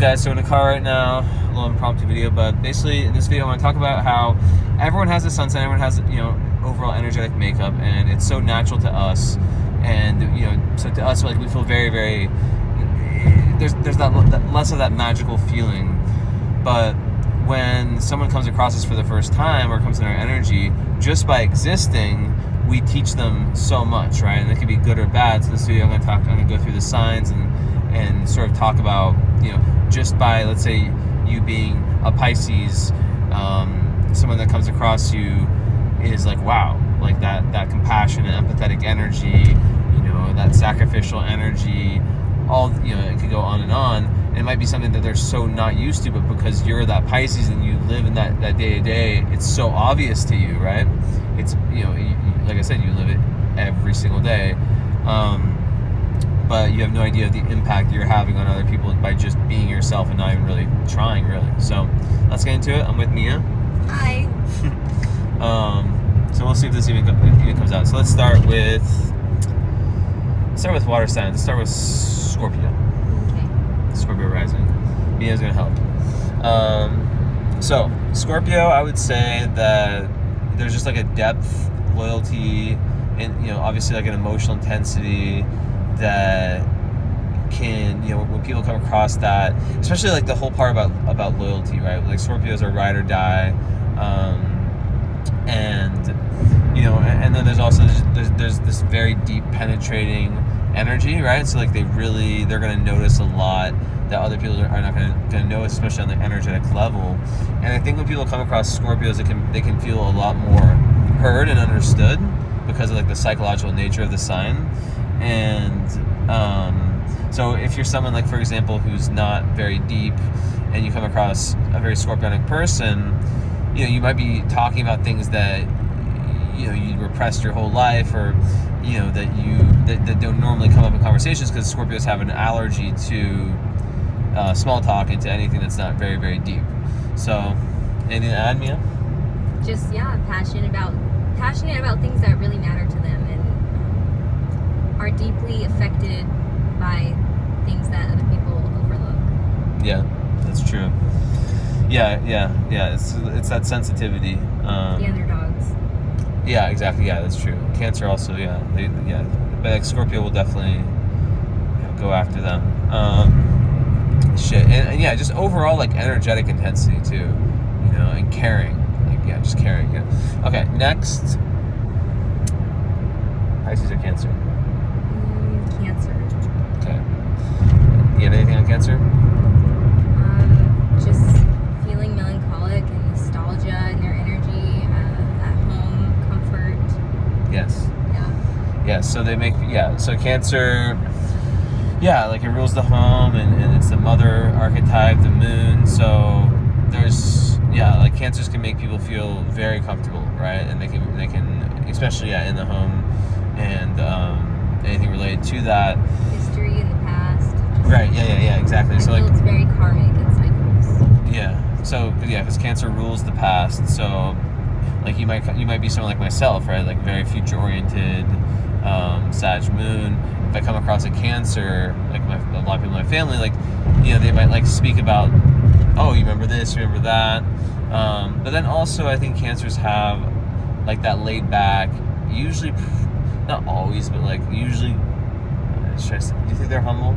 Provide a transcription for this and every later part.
guys, so in the car right now, a little impromptu video, but basically in this video I want to talk about how everyone has a sun sign, everyone has, overall energetic makeup, and it's so natural to us, and so to us, like, we feel very, very, there's that less of that magical feeling. But when someone comes across us for the first time or comes in our energy, just by existing, we teach them so much, right? And it can be good or bad. So in this video I'm going to go through the signs and sort of talk about, just by, let's say, you being a Pisces, someone that comes across you is like, wow, like that compassionate, empathetic energy, that sacrificial energy, all, it could go on. And it might be something that they're so not used to, but because you're that Pisces and you live in that day to day, it's so obvious to you, right? It's, like I said, you live it every single day. But you have no idea of the impact you're having on other people by just being yourself and not even really trying, really. So let's get into it. I'm with Mia. Hi. So we'll see if this even comes out. So let's start with water signs. Let's start with Scorpio. Okay. Scorpio rising. Mia's gonna help. So Scorpio, I would say that there's just like a depth, loyalty, and obviously like an emotional intensity that can, when people come across that, especially like the whole part about loyalty, right? Like Scorpios are ride or die, and then there's also there's this very deep penetrating energy, right? So like they're gonna notice a lot that other people are not gonna notice, especially on the energetic level. And I think when people come across Scorpios, they can feel a lot more heard and understood because of like the psychological nature of the sign. And so if you're someone, like, for example, who's not very deep, and you come across a very scorpionic person, you might be talking about things that you repressed your whole life, or that don't normally come up in conversations, because Scorpios have an allergy to small talk and to anything that's not very, very deep. So anything to add, Mia? Just passionate about things that really matter to them, and are deeply affected by things that other people overlook. Yeah, that's true. Yeah. It's that sensitivity. The underdogs. Yeah, exactly. Yeah, that's true. Cancer also. But like Scorpio will definitely go after them. And just overall like energetic intensity too. And caring. Just caring. Yeah. Okay. Next. Pisces or Cancer? Cancer. Okay. You have anything on Cancer? Just feeling melancholic and nostalgia in their energy, at home, comfort. Yes. Yeah. So they make, so Cancer, like it rules the home, and it's the mother archetype, the moon. So there's, like Cancers can make people feel very comfortable, right? And they can, especially in the home, and anything related to that. History in the past. Right. Yeah. Exactly. So like, it's very karmic and cycles. Yeah. So because Cancer rules the past. So like you might be someone like myself, right? Like very future oriented, Sag moon. If I come across a Cancer, like a lot of people in my family, like they might like speak about, oh, you remember this, you remember that. But then also I think Cancers have like that laid back, usually, not always, but like usually. Do you think they're humble?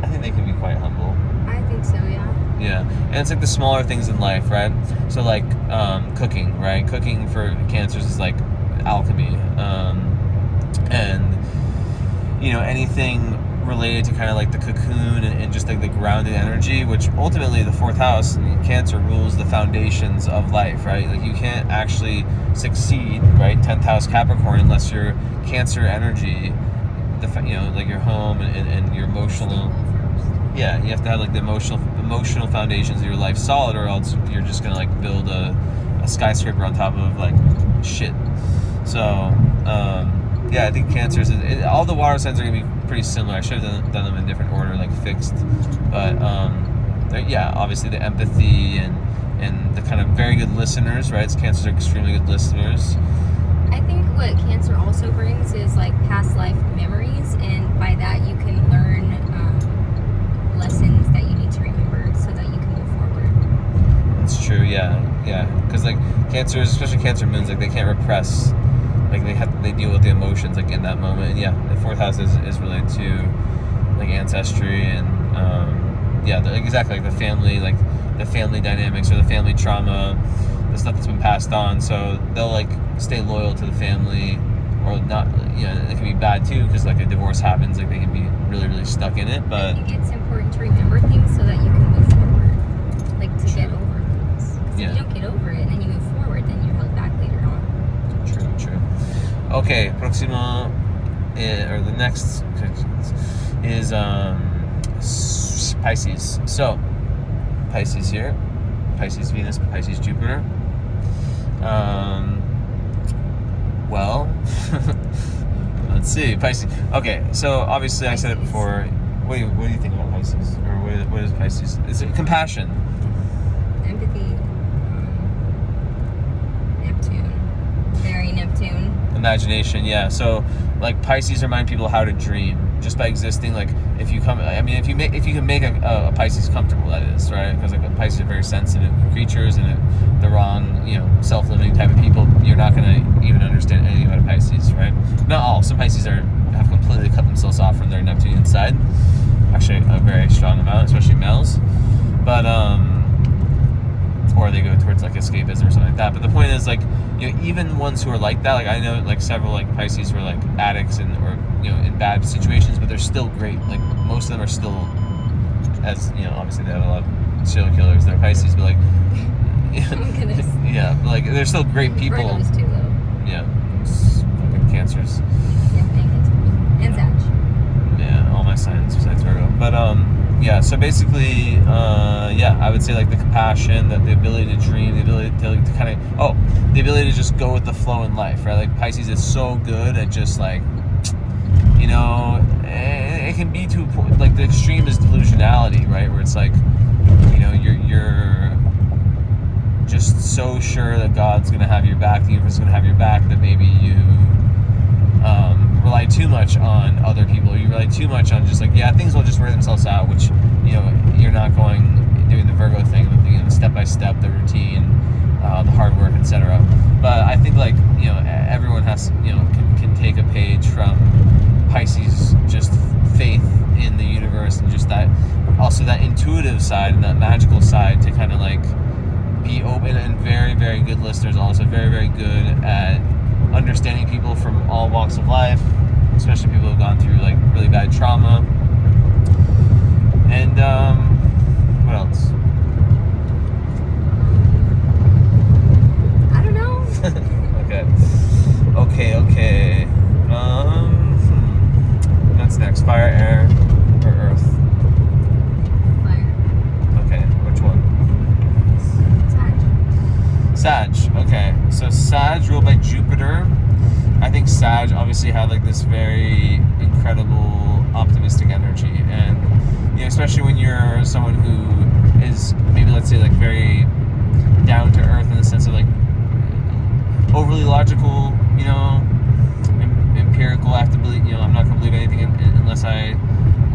I think they can be quite humble. I think so, yeah. Yeah, and it's like the smaller things in life, right? So like cooking, right? Cooking for Cancers is like alchemy, and anything related to kind of like the cocoon and just like the grounded energy, which ultimately the fourth house in Cancer rules the foundations of life, right? Like you can't actually succeed, right? 10th house Capricorn, unless your Cancer energy, like your home and your emotional. Yeah, you have to have like the emotional foundations of your life solid, or else you're just gonna like build a skyscraper on top of like shit. So I think Cancers, all the water signs are gonna be pretty similar. I should have done them in different order, like fixed, but obviously the empathy and the kind of very good listeners, right? Cancers are extremely good listeners. I think what Cancer also brings is like past life memories, and by that you can learn lessons that you need to Yeah. Because like Cancers, especially Cancer moons, like they can't repress. Like they deal with the emotions like in that moment. And yeah, the fourth house is related to like ancestry and exactly like the family dynamics or the family trauma, the stuff that's been passed on. So they'll like stay loyal to the family or not. It can be bad too because like a divorce happens, like they can be really stuck in it. But I think it's important to remember things so that you can move forward, like to get over things. Because if you don't get over it and you move forward, then you're held back later on. True. Okay, próximo, or the next is Pisces. So, Pisces here, Pisces Venus, Pisces Jupiter. Well, let's see, Pisces. Okay, so obviously I said it before. What do you think about Pisces, or what is Pisces? Is it compassion? Empathy. Neptune. Very Neptune. Imagination, yeah. So like Pisces remind people how to dream just by existing. Like if you can make a Pisces comfortable, that is right, because like Pisces are very sensitive creatures, and they're wrong, self-limiting type of people. You're not gonna even understand anything about a Pisces, right? Not all. Some Pisces have completely cut themselves off from their Neptunian side. Actually, a very strong amount, especially males. But or they go towards like escapism or something like that. But the point is, like, even ones who are like that, like I know like several like Pisces who are like addicts or in bad situations, but they're still great. Like most of them are still, as obviously they have a lot of serial killers that are Pisces, but like Oh goodness. yeah, but like they're still great people. Virgos too, though. Yeah, fucking Cancers. Yeah, and Sag. Yeah, all my signs besides Virgo. But yeah, so basically, I would say like the compassion, the ability to dream, the ability to kind of, the ability to just go with the flow in life, right? Like Pisces is so good at just like, it can be to a point, like the extreme is delusionality, right? Where it's like, you're just so sure that God's going to have your back, the universe is going to have your back, that maybe you rely too much on other people. You rely too much on just like, things will just work themselves out, which, you're not doing the Virgo thing, the step by step, the routine, the hard work, etc. But I think like, everyone has, can take a page from Pisces, just faith in the universe, and just that, also that intuitive side and that magical side to kind of like be open, and very, very good listeners, also very, very good at understanding people from all walks of life, especially people who've gone through like really bad trauma. And what else? I don't know. Okay. That's next. Fire, air, or earth? Fire. Okay, which one? Sag. Okay, so Sag ruled by Jupiter. I think Sag obviously had like this very incredible optimistic energy, and especially when you're someone who is maybe, let's say, like very down to earth in the sense of like overly logical, empirical. I have to believe, I'm not gonna believe anything unless I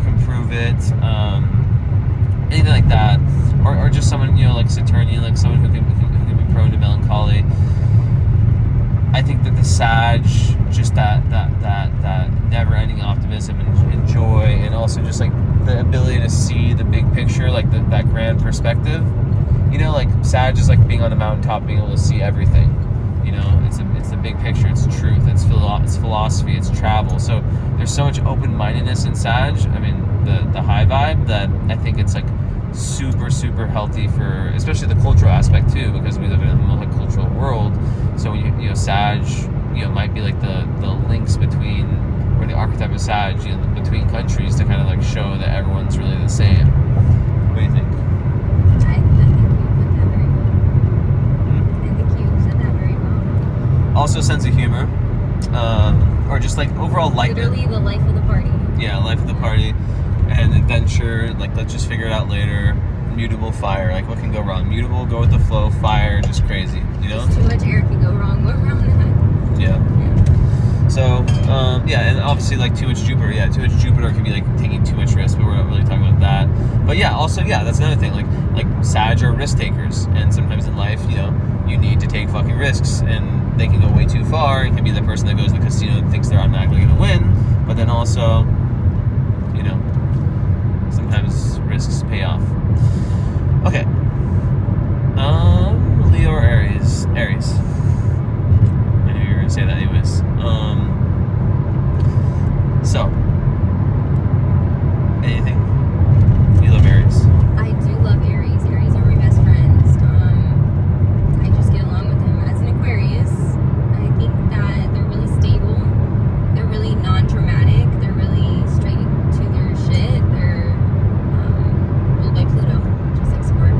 can prove it. Anything like that, or just someone like Saturnian, like someone who can be prone to melancholy. I think that the Sag, just that never-ending optimism and joy, and also just like the ability to see the big picture, like that grand perspective. Like Sag is like being on a mountaintop, being able to see everything. It's the big picture. It's truth. It's philosophy. It's travel. So there's so much open-mindedness in Sag. I mean, the high vibe, that I think it's like super, super healthy for, especially the cultural aspect too, because we live in a multicultural world. So when Sag, might be like the links between, or the archetype of Sag, between countries, to kind of like show that everyone's really the same. What do you think? I think you put that very well. I think you said that very well. Also, sense of humor, or just like overall lightness. Literally the life of the party. Yeah, life of the party, and adventure. Like, let's just figure it out later. Mutable, fire. Like, what can go wrong? Mutable, go with the flow. Fire, just crazy. Too much air can go wrong. What wrong with that? Yeah. So, yeah, and obviously, like, too much Jupiter. Yeah, too much Jupiter can be, like, taking too much risk, but we're not really talking about that. But, yeah, also, yeah, that's another thing. Like Sag are risk takers, and sometimes in life, you know, you need to take fucking risks, and they can go way too far. It can be the person that goes to the casino and thinks they're automatically going to win, but then also, you know, sometimes risks pay off. Okay. Leo or Aries? Aries. I knew you were going to say that anyways. So, anything? You love Aries? I do love Aries. Aries are my best friends. I just get along with them. As an Aquarius, I think that they're really stable. They're really non-dramatic. They're really straight to their shit. They're ruled by Pluto, just like Scorpio.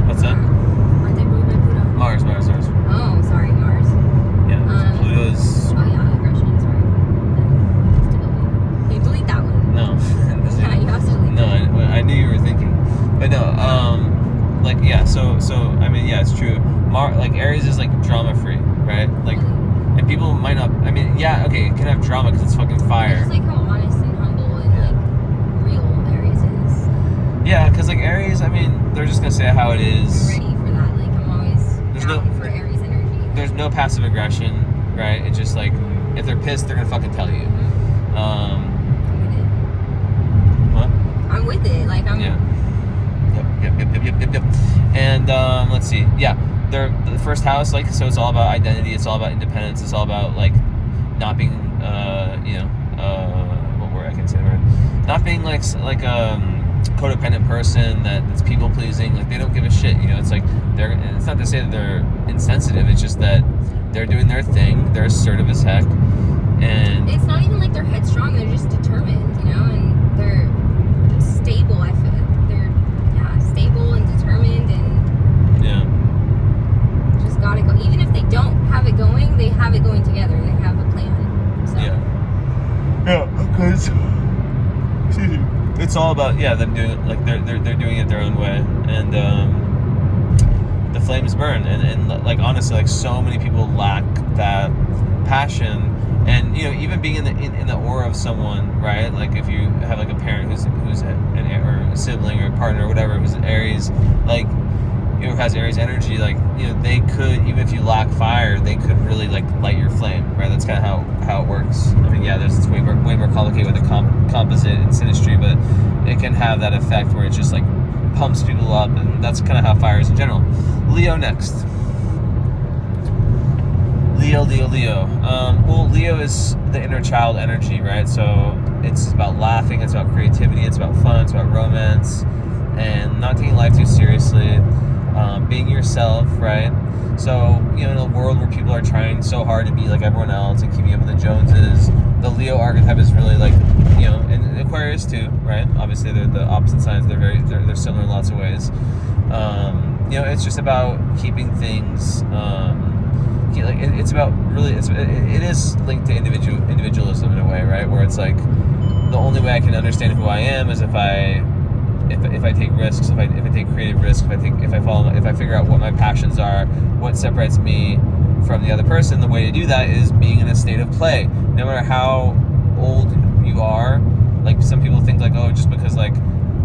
What's that? Aren't they ruled by Pluto? Mars. Oh, sorry, Mars. Yeah, Pluto's... Oh yeah, aggression, sorry. Stability. Can you delete that one? No. Yeah, you have to delete No, that. I knew you were thinking. But no, like, yeah, so, I mean, yeah, it's true. Like, Aries is, like, drama-free, right? Like, and people might not, I mean, yeah, okay, it can have drama because it's fucking I fire. just like how honest and humble and like real Aries is. Yeah, because, like, Aries, I mean, they're just going to say how it is. I'm ready for that. Like, I'm always down for Aries energy. There's no passive aggression, right? It's just, like, if they're pissed, they're going to fucking tell you. I'm with it. What? I'm with it. Like, I'm... Yeah. Yep. And let's see. Yeah, they're the first house. Like, so it's all about identity. It's all about independence. It's all about like not being, what word I can say the word? Not being like codependent person that's people pleasing. Like they don't give a shit. You know, it's like it's not to say that they're insensitive. It's just that they're doing their thing. They're assertive as heck. And it's not even like they're headstrong. They're just determined. You know, and they're stable. I feel stable and determined and just gotta go. Even if they don't have it going, they have it going together. They have a plan. So. Yeah, because it's all about them doing it, like they're doing it their own way, and the flames burn, and like honestly, like so many people lack that passion. And you know, even being in the aura of someone, right? Like if you have like a parent who's or a sibling or a partner or whatever who's Aries, like you know, has Aries energy, like you know, they could, even if you lack fire, they could really like light your flame, right? That's kind of how it works. I mean, yeah, it's way more complicated with the composite and synastry, but it can have that effect where it just like pumps people up, and that's kind of how fire is in general. Leo next. Leo. Well, Leo is the inner child energy, right? So it's about laughing, it's about creativity, it's about fun, it's about romance, and not taking life too seriously, being yourself, right? So, you know, in a world where people are trying so hard to be like everyone else and keeping up with the Joneses, the Leo archetype is really like, you know, and Aquarius too, right? Obviously, they're the opposite signs. They're similar in lots of ways. You know, it's just about keeping things. Like it's about really, it is linked to individualism in a way, right? Where it's like the only way I can understand who I am is if I take risks, if I take creative risks, if I figure out what my passions are, what separates me from the other person. The way to do that is being in a state of play, no matter how old you are. Like some people think like, oh, just because like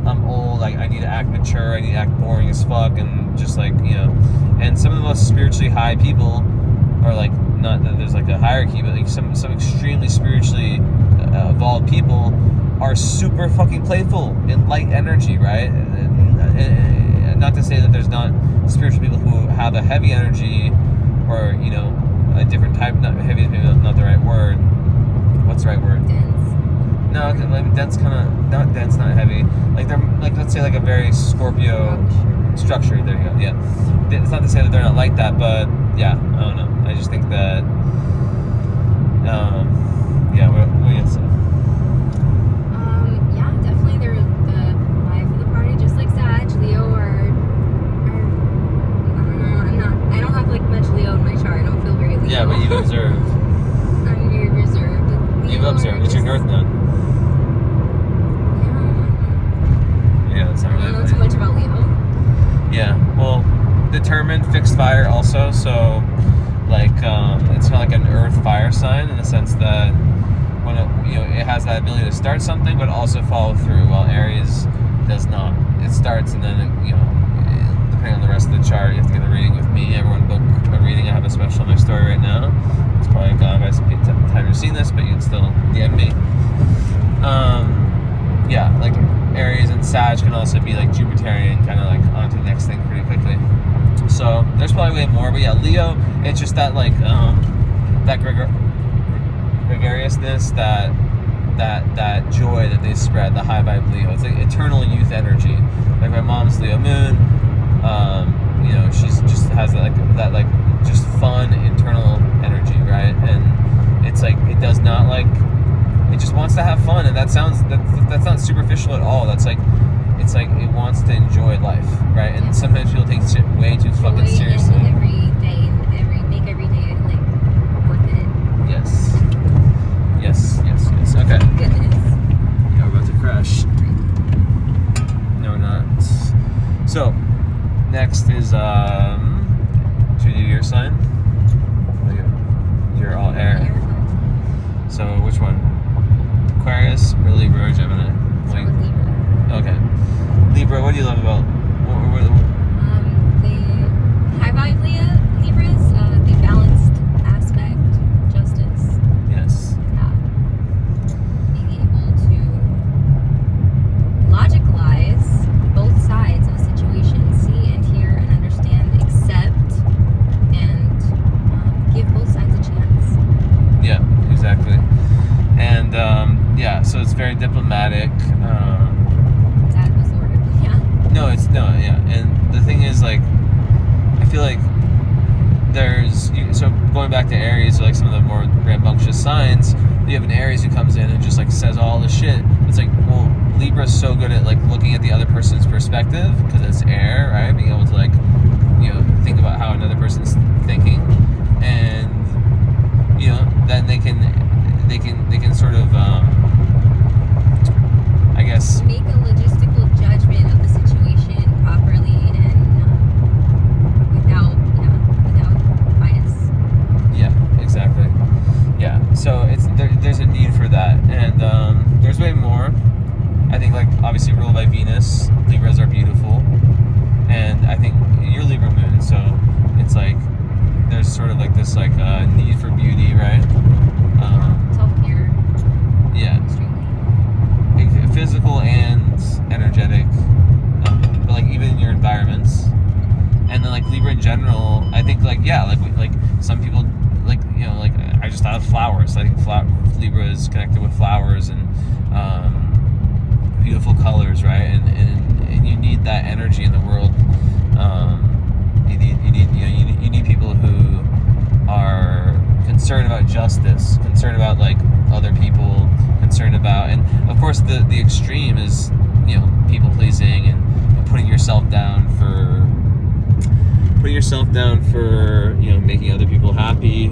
I'm old, like I need to act mature, I need to act boring as fuck, and just like, you know. And some of the most spiritually high people, or like, not that there's like a hierarchy, but like some extremely spiritually evolved people are super fucking playful in light energy, right? And not to say that there's not spiritual people who have a heavy energy, or you know, a different type. Not heavy is maybe not the right word. What's the right word? Dense. No, like dense, kind of not dense, not heavy. Like they're like, let's say like a very Scorpio structure. There you go. Yeah, it's not to say that they're not like that, but yeah, I don't know. I just think that, yeah. What do you have to say? Yeah, definitely they're the life of the party, just like Sag. Leo are I don't know. I don't have like much Leo in my chart. I don't feel very Leo. Yeah, but you've observed. I'm very reserved. You've observed. It's your North Node. Yeah, that's not I really. don't know too much about Leo. Yeah, well, determined, fixed fire also. So, like it's kind of like an earth fire sign in the sense that when it has that ability to start something but also follow through, while Aries does not. It starts and then depending on the rest of the chart, you have to get a reading with me. Everyone book a reading. I have a special on my story right now. It's probably gone by some time you've seen this, but you can still DM me. Yeah, like Aries and Sag can also be like Jupiterian, kind of like on to the next thing pretty quickly. So there's probably way more, but yeah, Leo, it's just that like that gregariousness, that joy that they spread, the high vibe Leo. It's like eternal youth energy. Like my mom's Leo moon. She's just has that like just fun internal energy, right? And it's like it does not like, it just wants to have fun, and that's not superficial at all. That's like, it's like it wants to enjoy life, right? And sometimes people take shit way too fucking seriously. Every day, make every day like worth it. Yes. Okay. Goodness. Yeah, we're about to crash. No, we're not. So, next is should we do your sign? You're all air. So which one? Aquarius or Libra or Gemini? Start with Libra. Okay. Libra, what do you love about The high vibe Libras, the balanced aspect, justice. Yes. Yeah. Being able to logicalize both sides of a situation, see and hear and understand, accept, and give both sides a chance. Yeah, exactly. And so it's very diplomatic. That was the word. Yeah. And the thing is, like, I feel like so going back to Aries, like some of the more rambunctious signs, you have an Aries who comes in and just like says all the shit. It's like, well, Libra's so good at like looking at the other person's perspective because it's air, right? Being able to like, think about how another person's thinking, and then they can sort of I guess Make a logistical judgment of the situation properly and without bias. Yeah, exactly. Yeah, so there's a need for that, and there's way more. I think, like, obviously ruled by Venus, Libras are beautiful, and I think you're Libra moon, so it's like there's sort of like this like need for beauty, right? Self-care. Yeah. Extremely. Physical and energetic, but like even in your environments, and then like Libra in general, I think like some people like I just thought of flowers. I think Libra is connected with flowers and beautiful colors, right? And you need that energy in the world. You need people who are concerned about justice, concerned about like other people, concerned about, and of course the extreme is people pleasing and putting yourself down for making other people happy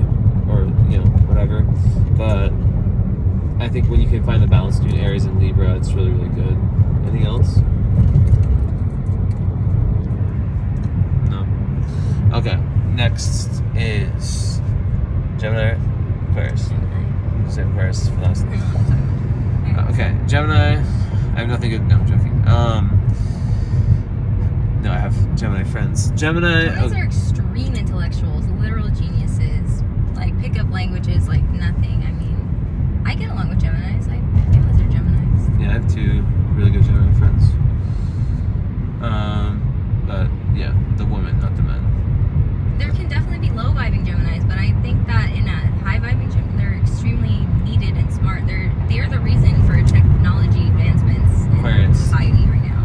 or whatever. But I think when you can find the balance between Aries and Libra, it's really, really good. Anything else? No. Okay. Next is Gemini, Aquarius. Say Aquarius for last. Okay, Gemini. I have nothing good. No, I'm joking. No, I have Gemini friends. Geminis are extreme intellectuals, literal geniuses. Like, pick up languages like nothing. I mean, I get along with Geminis. My families are Geminis. Yeah, I have 2 really good Gemini friends. But yeah, the women, not the men. There can definitely be low-vibing Geminis, but I think that in a high-vibing Gemini, they're extremely needed and smart. They're the reason for technology advancements in Aquarius. society right now.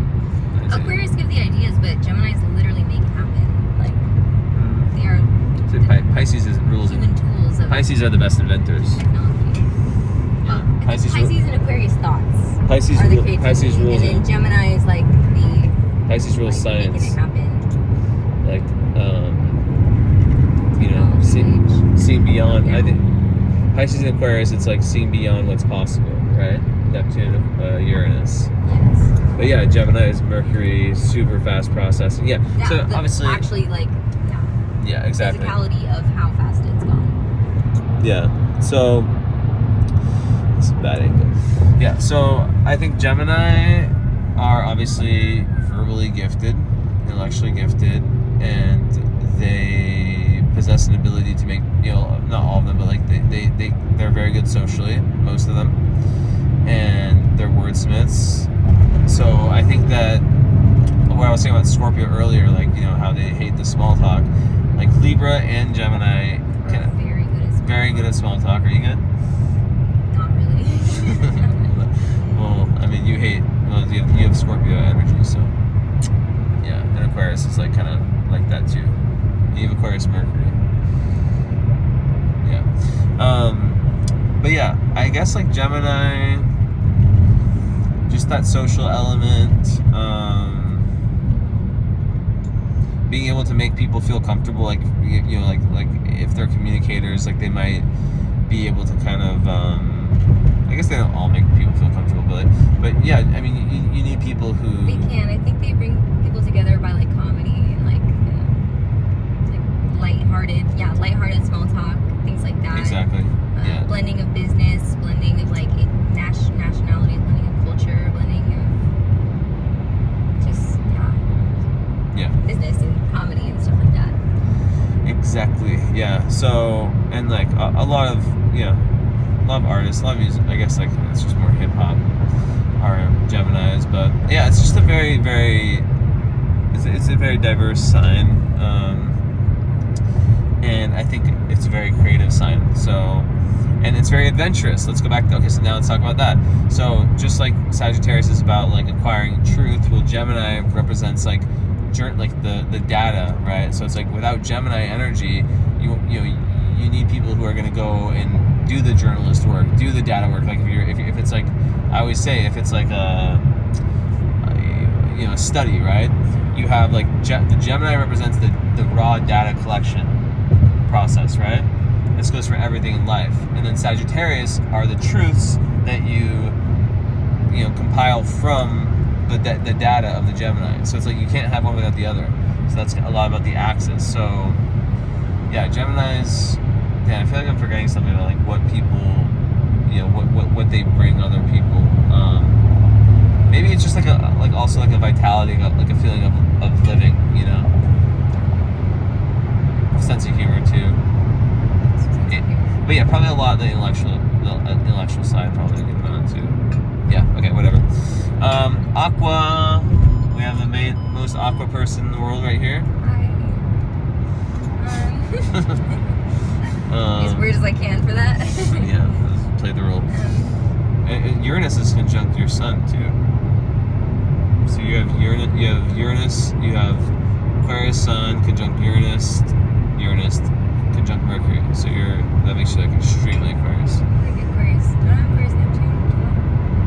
Aquarius give the ideas, but Geminis literally make it happen. Like, they are Pisces is rules. human tools of Pisces are the best inventors. technology. Pisces and Aquarius thoughts Pisces are the rule- creativity, Pisces rules and then Gemini is like the Pisces rules making science. it happen. Like Knowledge. seeing beyond. Yeah. I think Pisces and Aquarius, it's like seeing beyond what's possible, right? Neptune, Uranus. Yes. But yeah, Gemini is Mercury, super fast processing. Yeah. So obviously, actually, like, yeah. Yeah, exactly. physicality of how fast it's gone. Yeah. So this is a bad angle. Yeah. So I think Gemini are obviously verbally gifted, intellectually gifted, and they possess an ability to make, not all of them, but like they're very good socially, most of them, and they're wordsmiths. So I think that what I was saying about Scorpio earlier, like, how they hate the small talk, like Libra and Gemini very good at small talk. Are you good? Not really. Well, I mean, you have Scorpio energy, so yeah, and Aquarius is like kind of like that too. You have Aquarius Mercury. Yeah. But yeah, I guess like Gemini, just that social element, being able to make people feel comfortable, like, like if they're communicators, like they might be able to kind of, I guess they don't all make people feel comfortable, but yeah, I mean, you need people who... They can. I think they bring people together by like comedy and like lighthearted small talk, things like that. Exactly. Yeah. Blending of business, blending of like nationalities, blending of culture, blending of just business and comedy and stuff like that. Exactly. Yeah. So, and like a lot of artists, a lot of music, I guess, like it's just more hip hop are Geminis, but yeah, it's just a very, very, it's a very diverse sign, and I think it's a very creative sign. So, and it's very adventurous. Let's go back. Okay, so now let's talk about that. So, just like Sagittarius is about like acquiring truth, well, Gemini represents like the data, right? So it's like without Gemini energy, you need people who are going to go and do the journalist work, do the data work. Like if it's like, I always say, if it's like a study, right? You have like the Gemini represents the raw data collection process, right? This goes for everything in life. And then Sagittarius are the truths that you compile from the data of the Gemini. So it's like you can't have one without the other. So that's a lot about the axis. So yeah, Gemini's. Yeah, I feel like I'm forgetting something about like what people, what they bring other people. Maybe it's just like also like a vitality, like a feeling of living, sense of humor too. But yeah, probably a lot of the intellectual side probably get on too. Yeah. Okay. Whatever. Aqua. We have the most aqua person in the world right here. As weird as I can for that. Yeah, play the role. And Uranus is conjunct your sun too. So you have Uranus, you have Aquarius Sun conjunct Uranus conjunct Mercury. So that makes you like extremely Aquarius. Like Aquarius. Do I have Aquarius Neptune?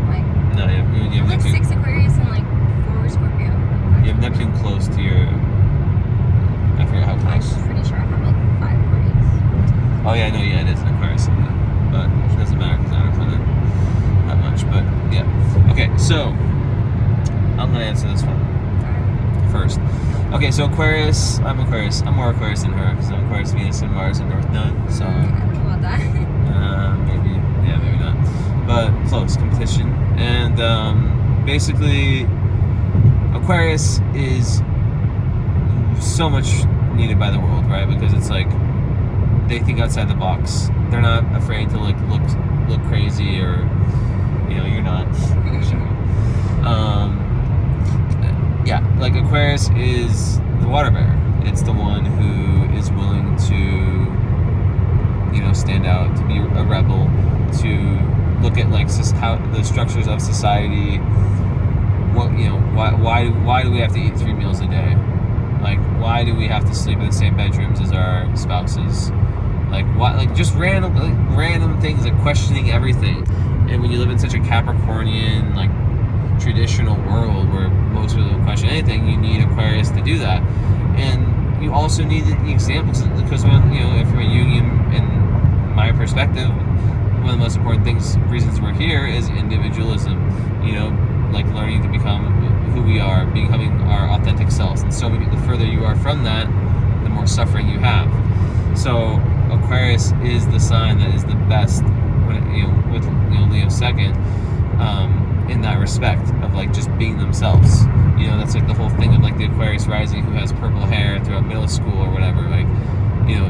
Like, no, you have like Neptune. 6 Aquarius and like 4 Scorpio. You have Neptune close to your. I forget how close. I'm pretty sure I have like 5 Aquarius. Oh yeah, I know. Yeah, it is an Aquarius, but it doesn't matter because I don't know that much. But yeah. Okay, so I'm gonna answer this one first. Okay, so Aquarius. I'm Aquarius. I'm more Aquarius than her because I'm Aquarius, Venus, and Mars in North Node. So I don't know about that. maybe not, but close competition. And basically, Aquarius is so much needed by the world, right? Because it's like they think outside the box. They're not afraid to like look crazy, or you're not. Yeah, like Aquarius is the water bearer. It's the one who is willing to stand out, to be a rebel, to look at like how the structures of society. What why do we have to eat 3 meals a day? Like, why do we have to sleep in the same bedrooms as our spouses? Like, what? Like, just random things, like questioning everything. And when you live in such a Capricornian, like, traditional world where most people don't question anything, you need Aquarius to do that. And you also need the examples, because from a Jungian and my perspective, one of the most important reasons we're here is individualism. Like learning to become who we are, becoming our authentic selves. And so the further you are from that, the more suffering you have. So Aquarius is the sign that is the best when with Leo second, in that respect of like just being themselves. That's like the whole thing of like the Aquarius rising who has purple hair throughout middle school or whatever. Like,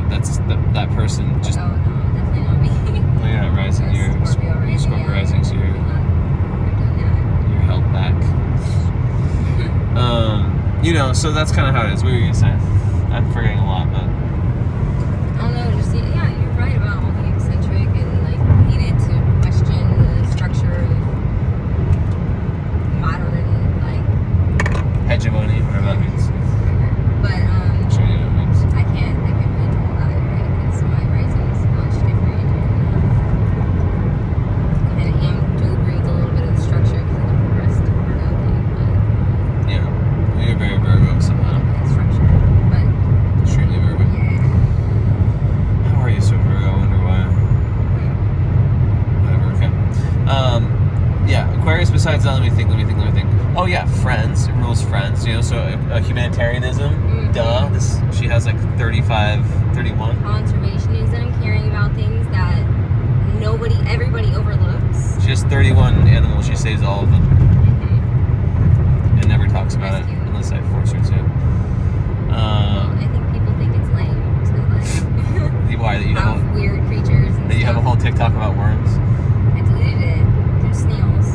that's that person just. Oh no, definitely not me. No, you're not rising. You're Scorpio rising, so you're held back. So that's kind of how it is. What were you gonna say? I'm forgetting a lot, but. I don't know. Just you're right about all the eccentric and like needed to question the structure of modern hegemony, whatever that means. But Sure, you know what it means. I can't really tell that, right? Because my rising is much different. And I do agree with a little bit of the structure because of the progressive Virgo thing, but Yeah, you're very Virgo somehow. structure. But Extremely Virgo. yeah. How are you so Virgo? I wonder why. Whatever. Okay. Yeah, Aquarius. Besides that, let me think. Oh yeah, friends. It rules friends. So humanitarianism. Mm-hmm. Duh. She has like 35, 31. Conservationism, caring about things that everybody overlooks. She has 31 animals. She saves all of them Mm-hmm. and never talks about That's it cute. unless I force her to. I think people think it's lame to like Why that you have have weird creatures and that you have a stuff. whole TikTok about worms? I deleted it. There's snails.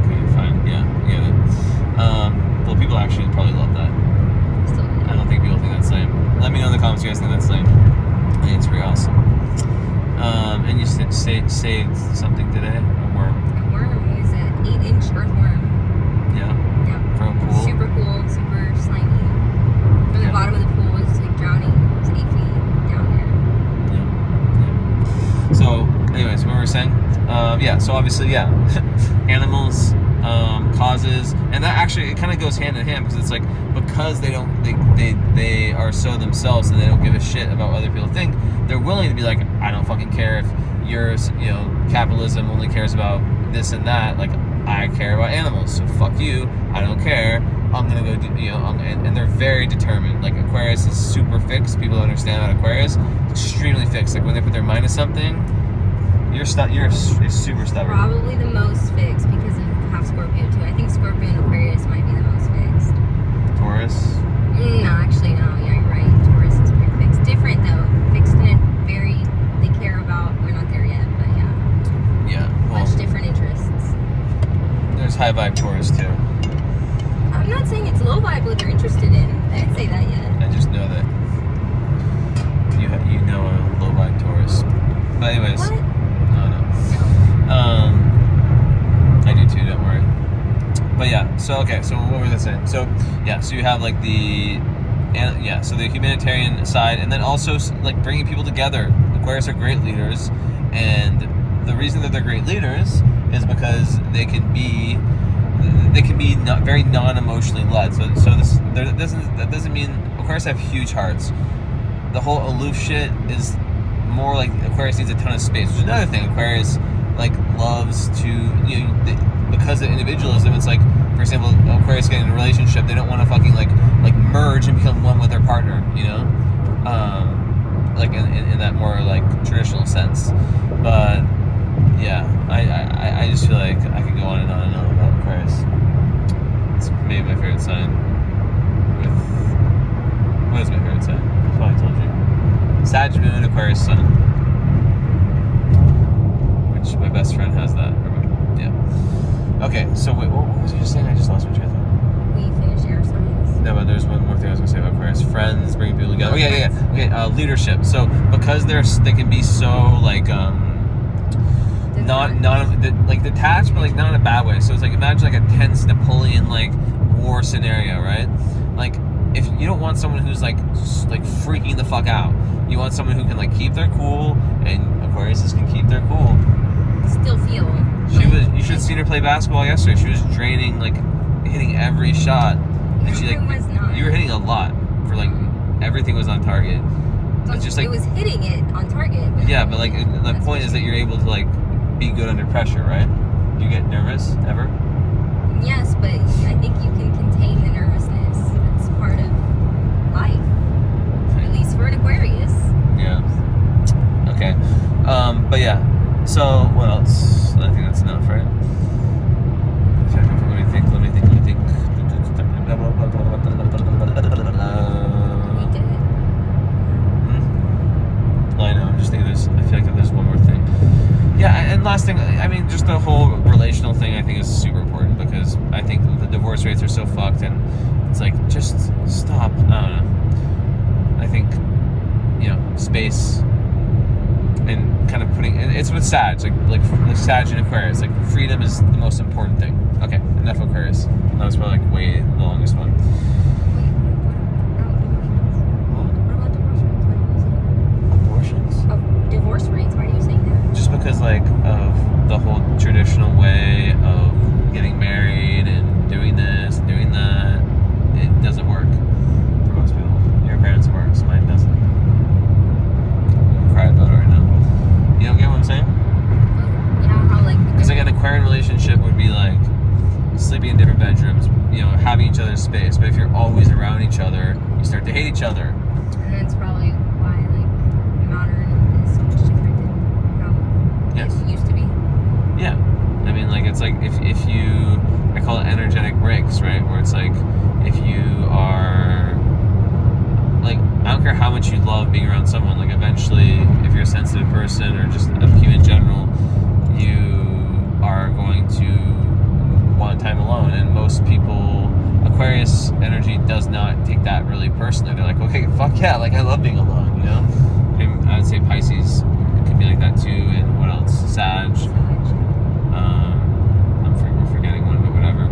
Okay, fine. Yeah, get it. Well, people actually probably love that. Still I don't think people think that's lame. Let me know in the comments if you guys think that's lame. I think it's pretty awesome. And you saved something today? A worm. A worm is an 8-inch earthworm. Yeah. Yep. From a pool. Super cool, super slimy. From the Yeah. bottom of the pool is like drowning. It's 8 feet down there. Yeah. So, anyways, what were we saying? So obviously, animals, causes, and that actually, it kind of goes hand in hand, because it's like, because they are so themselves and they don't give a shit about what other people think, they're willing to be like, I don't fucking care if capitalism only cares about this and that, like, I care about animals, so fuck you, I don't care, I'm gonna go do, and they're very determined. Like, Aquarius is super fixed. People don't understand about Aquarius. It's extremely fixed. Like, when they put their mind to something, you're super stubborn. Probably the most fixed because of half Scorpio too. I think Scorpio and Aquarius might be the most fixed. Taurus. No, actually no. Yeah, you're right. Taurus is pretty fixed. Different though. Fixed in a very, they care about, we're not there yet, but yeah. Yeah. Well, Much different interests. there's high vibe Taurus too. I'm not saying it's low vibe what they're interested in. I didn't say that yet. I just know that you know a low vibe Taurus. But anyways. What? No. I do too, don't worry. But yeah, so what was I saying? So you have like so the humanitarian side, and then also like bringing people together. Aquarius are great leaders, and the reason that they're great leaders is because they can be not very non-emotionally led. So that doesn't mean Aquarius have huge hearts. The whole aloof shit is more like Aquarius needs a ton of space, which is another thing. Aquarius like loves to because of individualism. It's like, for example, Aquarius getting in a relationship, they don't want to fucking like merge and become one with their partner, like in that more like traditional sense. But yeah, I just feel like I could go on and on and on about Aquarius. It's maybe my favorite sign. What is my favorite sign? I probably told you. Sag Moon, Aquarius Sun. Which my best friend has that. Yeah. Okay, so wait, what was you just saying? I just lost my train of thought. We finished air signs. No, but there's one more thing I was gonna say about Aquarius. Friends, bringing people together. Okay, leadership. So because they can be so like not like detached, but like not in a bad way. So it's like, imagine like a tense Napoleon like war scenario, right? Like, if you don't want someone who's like freaking the fuck out, you want someone who can like keep their cool, and Aquariuses can keep their cool. Still feel. You should have seen her play basketball yesterday. She was draining, like hitting every shot, and she like was not. you were hitting a lot for like everything was on target. It's just like it was hitting it on target. yeah, but like the point is that you're able to like be good under pressure, right? You get nervous ever? Yes, but I think you can contain the nervousness. It's part of life, at least for But yeah, so what else? I think that's enough, right? Let me think. We did it. I know, I'm just thinking I feel like there's one more thing. Yeah, and last thing, I mean, just the whole relational thing I think is super important, because I think the divorce rates are so fucked, and it's like, just stop. I don't know. I think, space and kind of putting, it's with Sag, like Sag and Aquarius, like freedom is the most important thing. Okay, enough Aquarius. That was probably like way the longest one. Divorce rates, why are you saying that? Just because like of the whole traditional way of getting married and doing this and doing that, it doesn't work for most people. Your parents it works, mine doesn't. I'm crying about it right now. You don't get what I'm saying? Yeah, how like It's like an Aquarian relationship would be like sleeping in different bedrooms, having each other's space. But if you're always around each other, you start to hate each other. And that's probably why like modern is so much different than how it used to be. Yeah. I mean, like, it's like if you, I call it energetic breaks, right? Where it's like, if you are, like, I don't care how much you love being around someone, like, eventually, if you're a sensitive person or just a human in general, you are going to want time alone. And most people, Aquarius energy does not take that really personally. They're like, okay, fuck yeah, like, I love being alone, And I would say Pisces could be like that too. And what else? Sag. We're forgetting one, but whatever.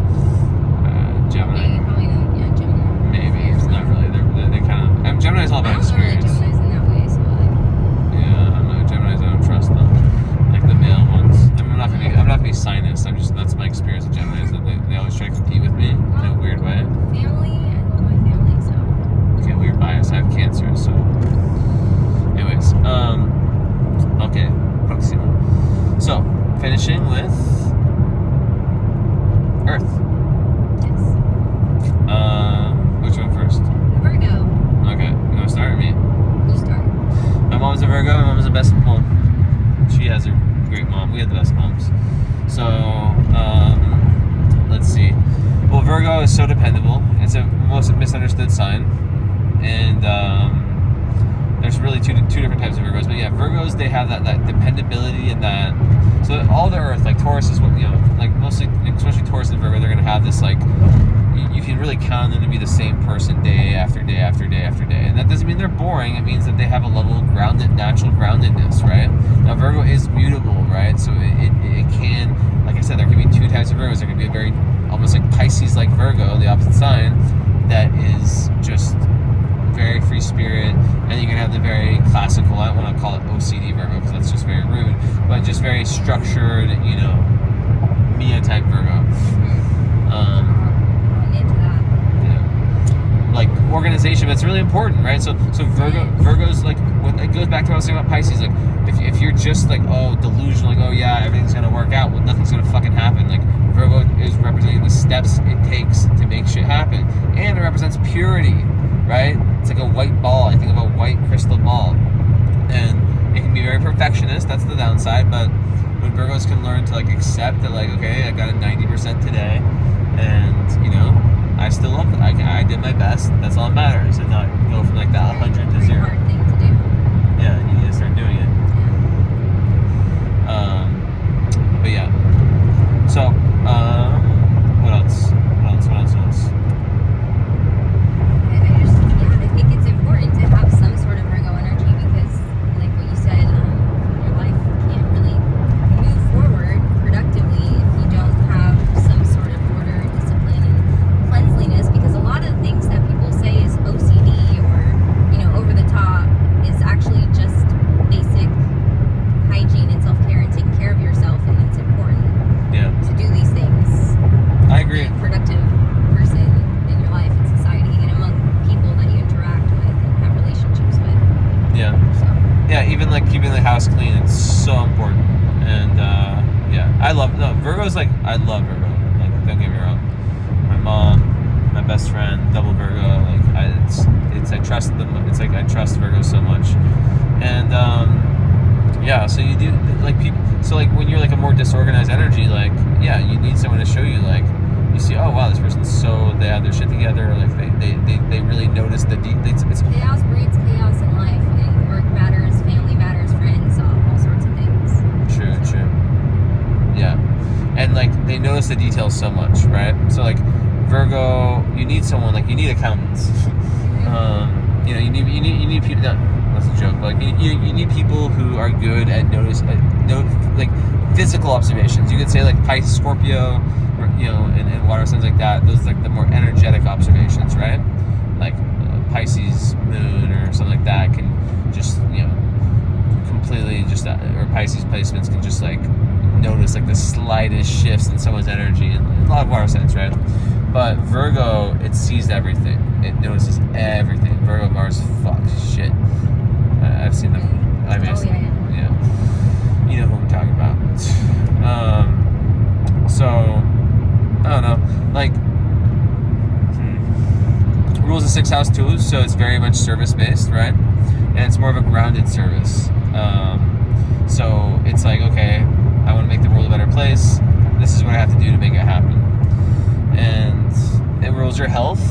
Gemini. Yeah, probably not. Yeah, Gemini. Maybe. It's not really. They kind of. Gemini's all about experience. I don't know Gemini's in that way, so like. Yeah, I don't know. Gemini's, I don't trust them. Like the male ones. I'm not gonna be sinus. That's my experience with Gemini's. They always try to compete with me in a weird way. Family, I love my family, so. Okay, weird bias. I have cancer, so. Anyways, okay, próximo. So, finishing with Earth. Yes. Which one first? Virgo. Okay, you wanna start or me? You start. My mom's a Virgo. My mom's the best mom. She has a great mom. We have the best moms. So, let's see. Well, Virgo is so dependable. It's a most misunderstood sign, and there's really two different types of Virgos. But yeah, Virgos, they have that dependability and that. So all the Earth, like Taurus is what like mostly, especially Taurus and Virgo, they're gonna have this like. You can really count on them to be the same person day after day after day after day. And that doesn't mean they're boring. It means that they have a level of natural groundedness, right? Now, Virgo is mutable, right? So it can, like I said, there can be two types of Virgos. There can be a very, almost like Pisces-like Virgo, the opposite sign, that is just very free spirit. And you can have the very classical, I don't want to call it OCD Virgo because that's just very rude, but just very structured, Mia-type Virgo. Like organization, but it's really important, right? So Virgo's like, it goes back to what I was saying about Pisces. Like, if you're just like, delusional, like, yeah, everything's gonna work out, well, nothing's gonna fucking happen. Like, Virgo is representing the steps it takes to make shit happen, and it represents purity, right? It's like a white ball. I think of a white crystal ball, and it can be very perfectionist. That's the downside. But when Virgos can learn to like accept that, like, okay, I got a 90% today, and I still love it. I did my best. That's all that matters, and not go from like that 100 to 0. Hard thing to do. Yeah, you need to start doing it. But yeah. So, what else? I think it's important to have some sort of Virgo energy because, like what you said, your life can't really move forward productively if you don't have some sort of order, discipline, and cleanliness. Because a lot of the things that people say is OCD or over the top is actually just basic hygiene and self-care and taking care of yourself, and it's important to do these things. I agree. Be a productive person in your life and society and among people that you interact with and have relationships with. Yeah. So. Yeah, even like keeping the house clean, it's so important. And I love Virgo's like, I love Virgo. Like, don't get me wrong. My mom, my best friend, double Virgo. Like, I trust them. It's like I trust Virgo so much. And so you do. like people. So like when you're like a more disorganized energy, like yeah, you need someone to show you. Like you see, oh wow, this person's they have their shit together. Like they really notice the it's chaos breeds chaos in life. And work matters, family matters, friends, all sorts of things. True. Yeah, and like they notice the details so much, right? So like Virgo, you need someone, like you need accountants. You know, you need people. No, that's a joke. But like you need people who are good at like physical observations. You could say like Pisces, Scorpio, or, you know, and water signs like that. Those like the more energetic observations, right? Like Pisces moon or something like that can just, you know, completely just or Pisces placements can just like notice like the slightest shifts in someone's energy, and a lot of water signs, right? But Virgo, it sees everything. It notices everything. Virgo, Mars, fuck shit. I've seen them. I mean, yeah. You know who I'm talking about. So I don't know. Like rules of 6th house too, so it's very much service based, right? And it's more of a grounded service. So it's like, okay, I want to make the world a better place. This is what I have to do to make it happen. And it rules your health,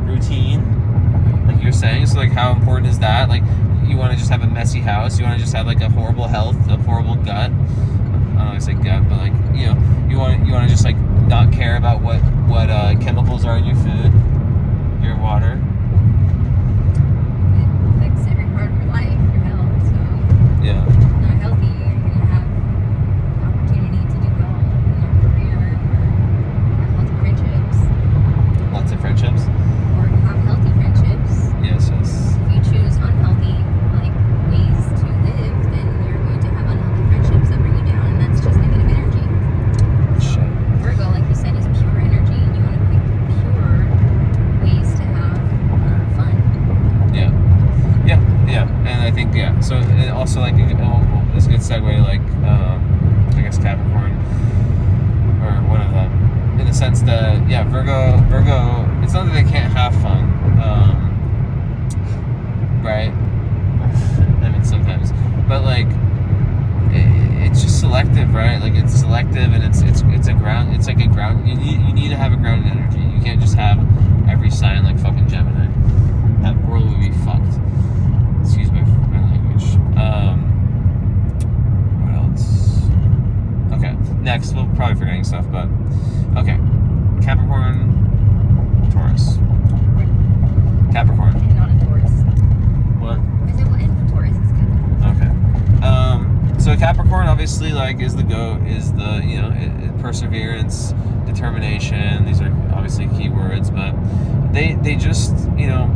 routine, like you're saying. So like, how important is that? Like, you want to just have a messy house. You want to just have like a horrible health, a horrible gut. I don't know if I say gut, but like, you know, you want to just like not care about what chemicals are in your food, your water. It affects every part of your life, your health. So Yeah. if you're not healthy, you're gonna have the opportunity to do well in your career, or have healthy friendships, Lots of friendships. or have healthy friendships. Yes. If you choose unhealthy like ways to live, then you're going to have unhealthy friendships that bring you down, and that's just negative energy. Shit. Virgo, like you said, is pure energy, and you want to pick pure ways to have fun. Yeah, and I think so and also like it's a good segue to like I guess Capricorn or one of them, in the sense that Virgo, it's not that they can't have fun, right? I mean sometimes, but like it's just selective, right? Like it's selective, and it's a ground. It's like a ground. You need to have a grounded energy. You can't just have every sign like fucking Gemini. That world would be fucked. Excuse my language. What else? Okay, next we'll probably forgetting stuff, but okay. Capricorn, Taurus. Capricorn. And not a Taurus. What? I said, well, and the Taurus is good. Okay. So Capricorn obviously like is the GOAT, is the, you know, perseverance, determination. These are obviously keywords, but they just, you know,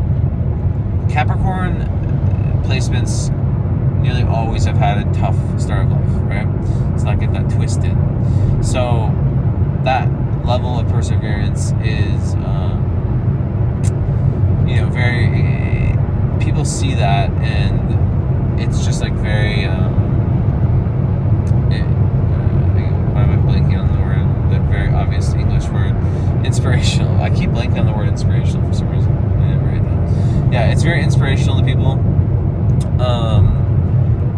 Capricorn placements nearly always have had a tough start of life, right? Let's not get that twisted. So that level of perseverance is, you know, very, people see that, and it's just like very, why am I blanking on the word? The very obvious English word, inspirational. I keep blanking on the word inspirational for some reason. I didn't write that. Yeah, it's very inspirational to people,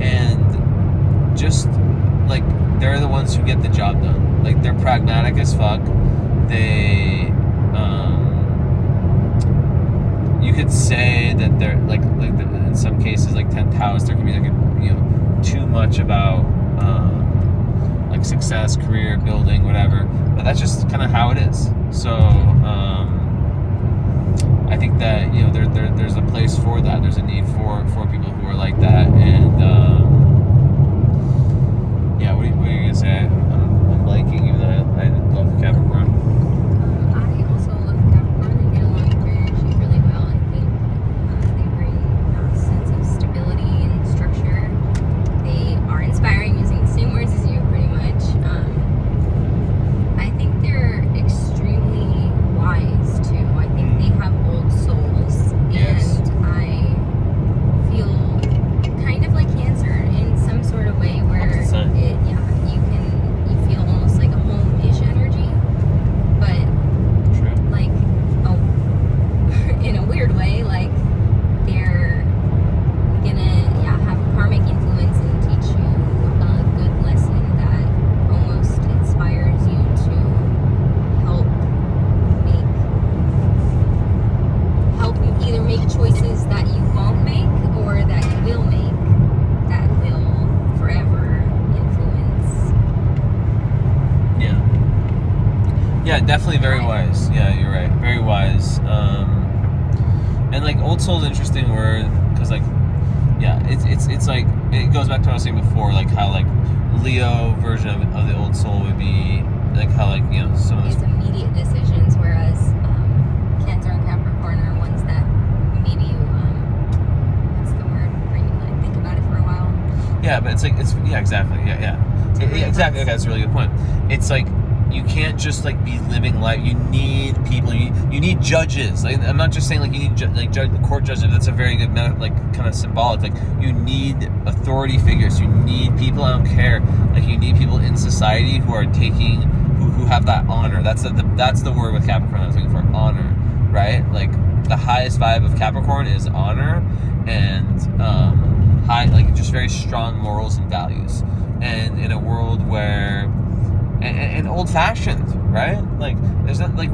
and just like they're the ones who get the job done. Like they're pragmatic as fuck. They, you could say that they're like in some cases, like 10th house, there could be like you know, too much about like success, career building, whatever. But that's just kind of how it is. So I think that, you know, there's a place for that. There's a need for people who are like that. And yeah, what are you gonna say? I'm blanking, even though I love Capricorn. I also love Capricorn. They get along with their energy really well. I think they bring a sense of stability and structure. They are inspiring, using the same words as you, pretty much. I think they're extremely wise too. I think they have old souls, Yes. and Yeah, definitely very wise. Yeah, you're right. Very wise. And like old soul is an interesting word because like, yeah, it's like it goes back to what I was saying before, like how like Leo version of the old soul would be like how like some of those these immediate decisions, whereas Cancer and Capricorn are ones that maybe what's the word where you like think about it for a while. Yeah, but exactly. Exactly. Okay, that's a really good point. It's like you can't just like be living life. You need people. You need judges. Like, I'm not just saying like you need court judges. That's a very good like kind of symbolic. Like you need authority figures. You need people. I don't care. Like you need people in society who are taking who have that honor. That's the word with Capricorn I was looking for. Honor, right? Like the highest vibe of Capricorn is honor and high, like just very strong morals and values. And in a world where and old-fashioned, right? Like there's not like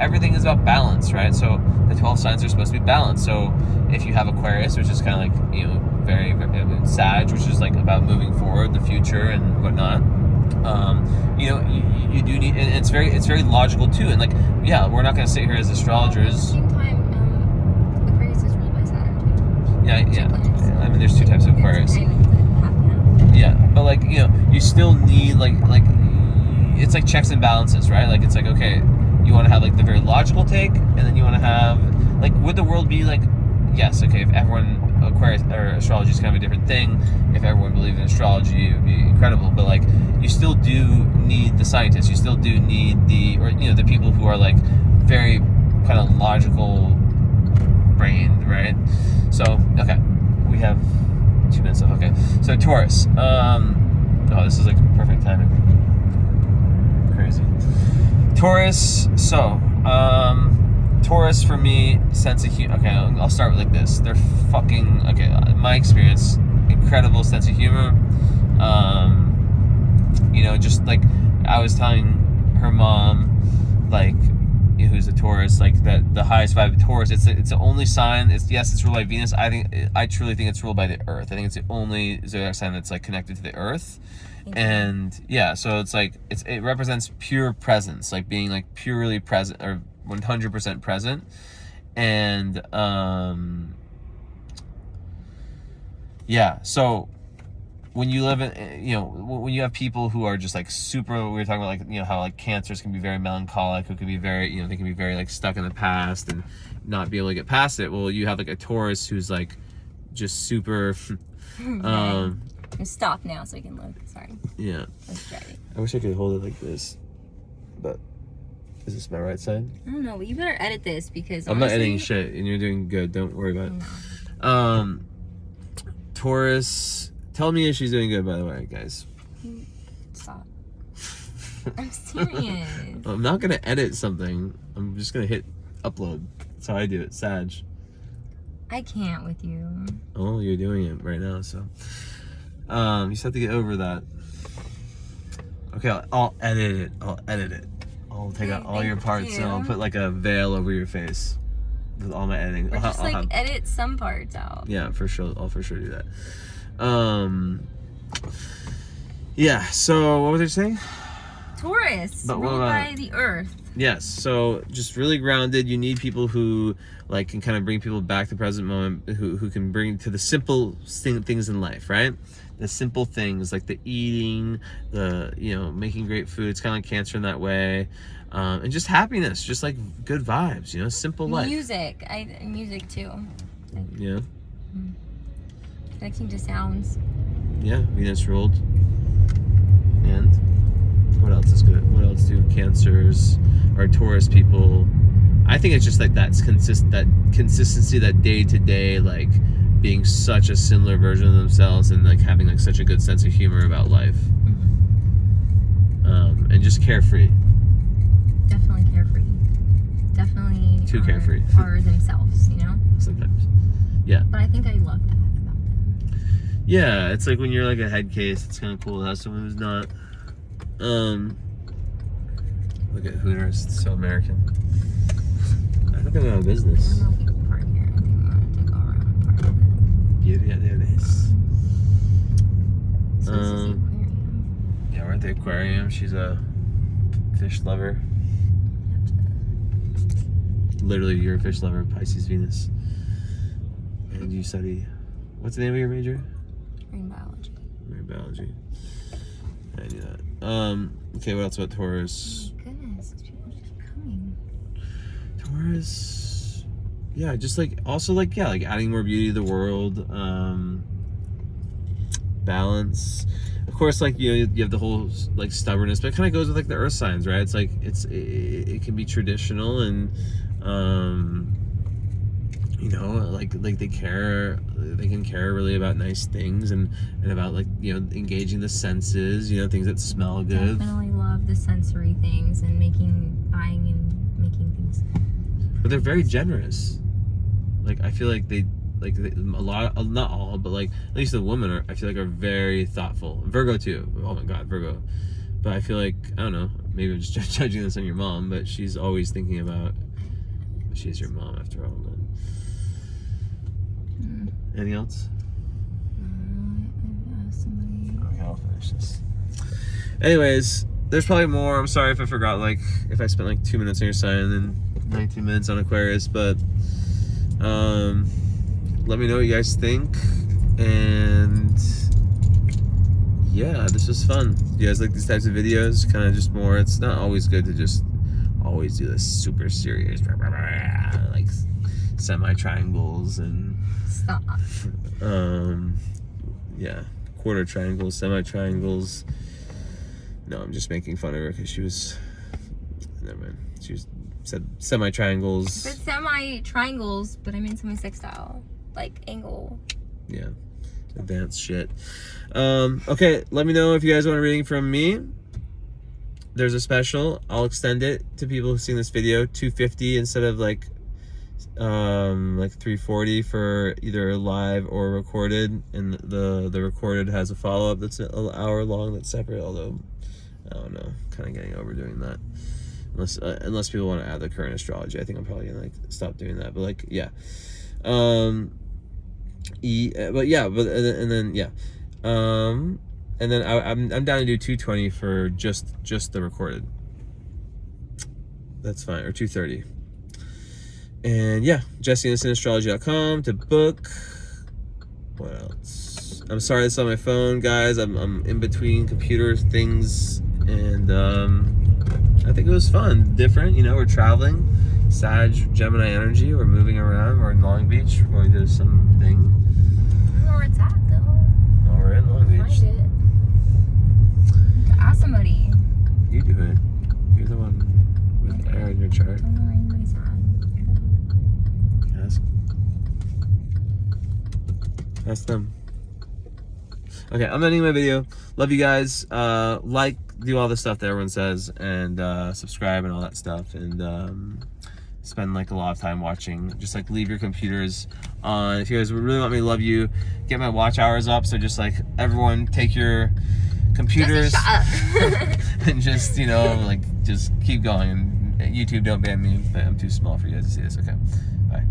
everything is about balance, right? So the 12 signs are supposed to be balanced. So if you have Aquarius, which is kind of like very, very Sag, which is like about moving forward, the future and whatnot. You do need, and it's very logical too. And like, yeah, we're not going to sit here as astrologers. At the same time, Aquarius is ruled by Saturn too. Yeah. I mean, there's two types of Aquarius. Yeah, but like you still need like it's like checks and balances, right? Like it's like, okay, you want to have like the very logical take, and then you want to have like, would the world be like, yes, okay, if everyone Aquarius or astrology is kind of a different thing. If everyone believed in astrology, it would be incredible. But like, you still do need the scientists. You still do need the people who are like very kind of logical brained, right? So okay, we have 2 minutes left. Okay, so Taurus. Oh, this is like perfect timing. Crazy. Taurus. So, Taurus for me, sense of humor. Okay, I'll start with like this. They're fucking okay. My experience, incredible sense of humor. Just like I was telling her mom, like, who's a Taurus, like that the highest vibe of Taurus. It's the only sign. It's ruled by Venus. I truly think it's ruled by the Earth. I think it's the only zodiac sign that's like connected to the Earth. And yeah, so it's like it represents pure presence, like being like purely present or 100% present. And yeah, so when you live in, when you have people who are just like super, we were talking about like, how like Cancers can be very melancholic, who can be very, they can be very like stuck in the past and not be able to get past it. Well, you have like a Taurus who's like just super, Stop now so I can look. Sorry. Yeah. Let's try it. I wish I could hold it like this, but is this my right side? I don't know, but you better edit this because I'm not editing shit, and you're doing good. Don't worry about it. Taurus. Tell me if she's doing good, by the way, guys. Stop. I'm serious. I'm not gonna edit something. I'm just gonna hit upload. That's how I do it. Sag. I can't with you. Oh, you're doing it right now, so. You just have to get over that. Okay, I'll edit it. I'll take out all your parts and I'll put like a veil over your face with all my editing. Or just edit some parts out. Yeah, for sure. I'll for sure do that. Yeah, so what was I saying? Taurus, ruled by the Earth. Yes, so just really grounded. You need people who like can kind of bring people back to the present moment, who can bring to the simple things in life, right? The simple things like the eating, the making great food. It's kind of like Cancer in that way, and just happiness, just like good vibes, simple life. Music, music too. Yeah. Connecting to sounds. Yeah, Venus ruled. And what else is good? What else do Cancers or Taurus people? I think it's just like that consistency, that day to day, like being such a similar version of themselves and like having like such a good sense of humor about life. And just carefree. Definitely carefree. Definitely too carefree. Are themselves, Sometimes. Yeah. But I think I love that about them. Yeah, it's like when you're like a head case, it's kind of cool to have someone who's not. Look at Hooters, it's so American. I think I'm out of business. I don't know if we can park here. I think I'm going to go around part of it. Beauty de this. So this is the aquarium. Yeah, we're at the aquarium. She's a fish lover. literally you're a fish lover, Pisces, Venus. And you study, what's the name of your major? Marine biology. Marine biology. I knew that. Okay, what else about Taurus? Oh my goodness, these people keep coming. Taurus, yeah, just like, also like, yeah, like adding more beauty to the world, balance. Of course, like, you know, you have the whole like stubbornness, but it kind of goes with like the earth signs, right? It's like, it can be traditional and, you know, like they can care really about nice things and about like, you know, engaging the senses, you know, things that smell good. Definitely love the sensory things and buying and making things. But they're very generous. Like, I feel like a lot, not all, but like at least the women I feel like are very thoughtful. Virgo too. Oh my God, Virgo. But I feel like, I don't know, maybe I'm just judging this on your mom, but she's always thinking about, she's your mom after all. But anything else? Okay, I'll finish this. Anyways, there's probably more. I'm sorry if I forgot, like, if I spent like 2 minutes on your sign and then 19 minutes on Aquarius, but let me know what you guys think. And yeah, this was fun. You guys like these types of videos? Kind of just more, it's not always good to just always do this super serious, like semi-triangles and Stop. yeah, quarter triangles, semi-triangles. No, I'm just making fun of her because she was, never mind. She said semi-triangles. But semi-triangles, but I mean semi-sextile, like angle. Yeah, advanced shit. Okay, let me know if you guys want a reading from me. There's a special. I'll extend it to people who've seen this video, $250 instead of like $340 for either live or recorded. And the recorded has a follow-up that's an hour long that's separate, although I don't know, kind of getting over doing that. Unless people want to add the current astrology, I think I'm probably gonna like stop doing that. But like, yeah, and then I'm down to do $220 for just the recorded. That's fine, or $230. And yeah, JesseAnnistonAstrology.com to book. What else? I'm sorry it's on my phone, guys. I'm in between computer things, and I think it was fun, different. You know, we're traveling, Sag, Gemini energy. We're moving around. We're in Long Beach. We're going to do something. I don't know where it's at though. Oh, we're in Long Beach. Find it. To ask somebody. You do it. You're the one with air in your chart. I don't know where anybody's at. Ask them. Okay, I'm ending my video. Love you guys. Like, do all the stuff that everyone says, and subscribe and all that stuff, and spend like a lot of time watching. Just like leave your computers on. If you guys really want me to love you, get my watch hours up. So just like everyone, take your computers and just, you know, like just keep going. And YouTube, don't ban me. I'm too small for you guys to see this. Okay, bye.